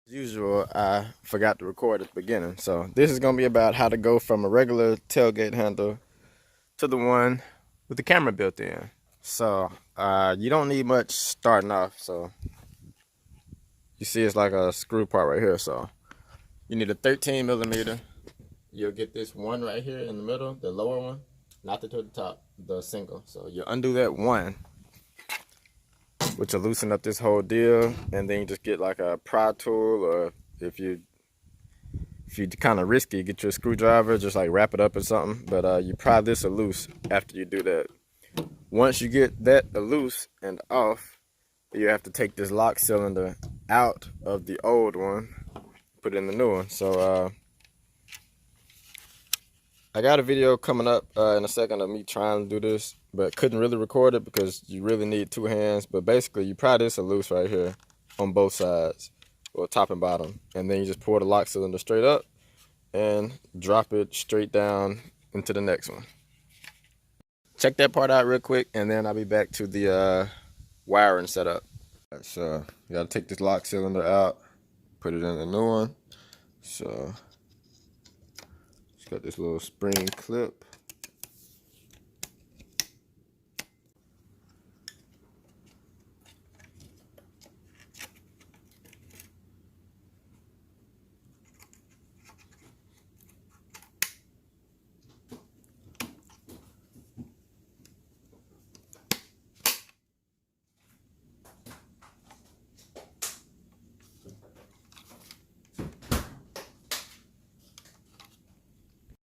As usual, I forgot to record at the beginning. So this is gonna be about how to go from a regular tailgate handle to the one with the camera built in. So you don't need much starting off. So you see it's like a screw part right here. So you need a 13 millimeter. You'll get this one right here in the middle, the lower one, not the to the top, the single. So you undo that one, which will loosen up this whole deal, and then you just get like a pry tool, or if you kind of risky, get your screwdriver, just like wrap it up or something. But you pry this loose after you do that. Once you get that loose and off, you have to take this lock cylinder out of the old one, put it in the new one. So I got a video coming up in a second of me trying to do this, but couldn't really record it because you really need two hands. But basically, you pry this loose right here on both sides, or top and bottom, and then you just pour the lock cylinder straight up and drop it straight down into the next one. Check that part out real quick, and then I'll be back to the wiring setup. So you gotta take this lock cylinder out, put it in the new one. So it's got this little spring clip.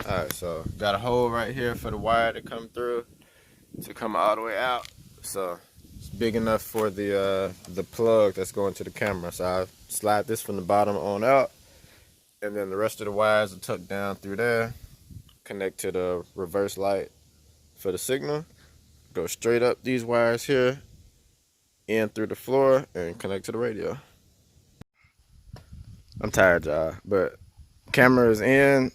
Alright, so got a hole right here for the wire to come through, to come all the way out. So it's big enough for the plug that's going to the camera. So I slide this from the bottom on out, and then the rest of the wires are tucked down through there, connect to the reverse light for the signal, go straight up these wires here, in through the floor, and connect to the radio. I'm tired, y'all, but camera is in.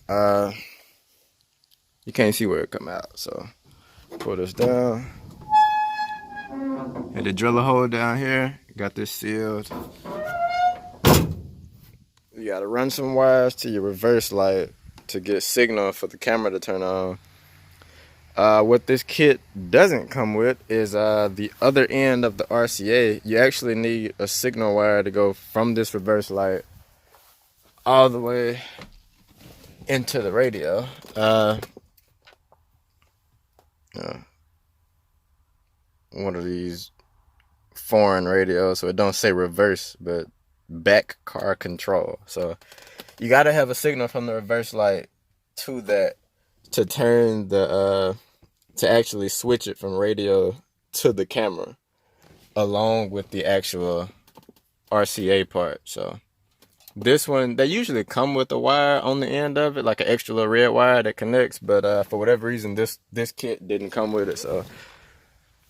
You can't see where it come out, so pull this down. Had to drill a hole down here. Got this sealed. You gotta run some wires to your reverse light to get signal for the camera to turn on. What this kit doesn't come with is the other end of the RCA. You actually need a signal wire to go from this reverse light all the way into the radio. One of these foreign radios, so it don't say reverse, but back car control. So you gotta have a signal from the reverse light to that to turn the to actually switch it from radio to the camera, along with the actual RCA part. So this one, they usually come with a wire on the end of it, like an extra little red wire that connects, but for whatever reason, this kit didn't come with it, so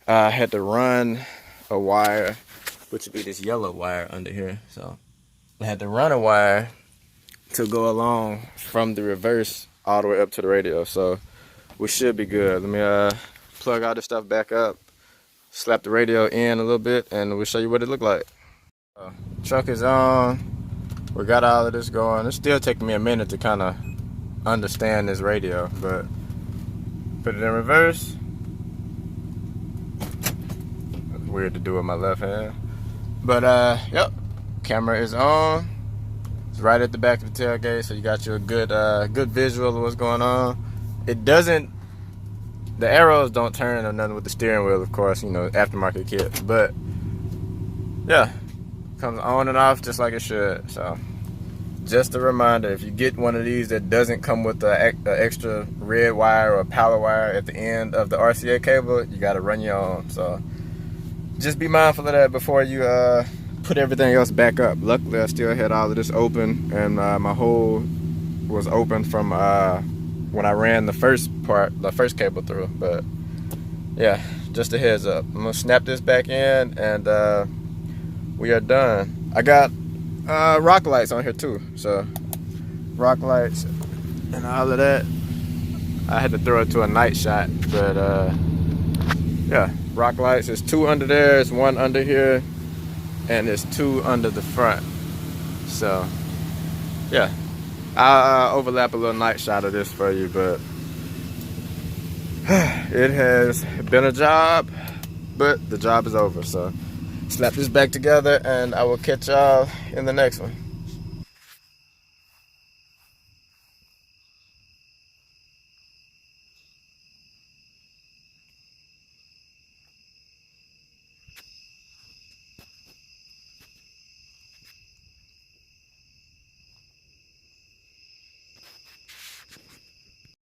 I had to run a wire, which would be this yellow wire under here. So I had to run a wire to go along from the reverse all the way up to the radio, so we should be good. Let me plug all this stuff back up, slap the radio in a little bit, and we'll show you what it looked like. Truck is on. We got all of this going. It's still taking me a minute to kind of understand this radio, but put it in reverse. That's weird to do with my left hand. But yep, camera is on. It's right at the back of the tailgate, so you got your good visual of what's going on. It doesn't, the arrows don't turn or nothing with the steering wheel, of course, you know, aftermarket kit. But yeah, comes on and off just like it should. So just a reminder, if you get one of these that doesn't come with the extra red wire or power wire at the end of the RCA cable, you got to run your own. So just be mindful of that before you put everything else back up. Luckily, I still had all of this open, and my hole was open from when I ran the first cable through. But yeah, just a heads up. I'm gonna snap this back in, and we are done. I got rock lights on here too, so rock lights and all of that. I had to throw it to a night shot, but yeah, rock lights. There's two under there, there's one under here, and there's two under the front. So yeah, I'll overlap a little night shot of this for you, but it has been a job, but the job is over. So slap this back together and I will catch y'all in the next one.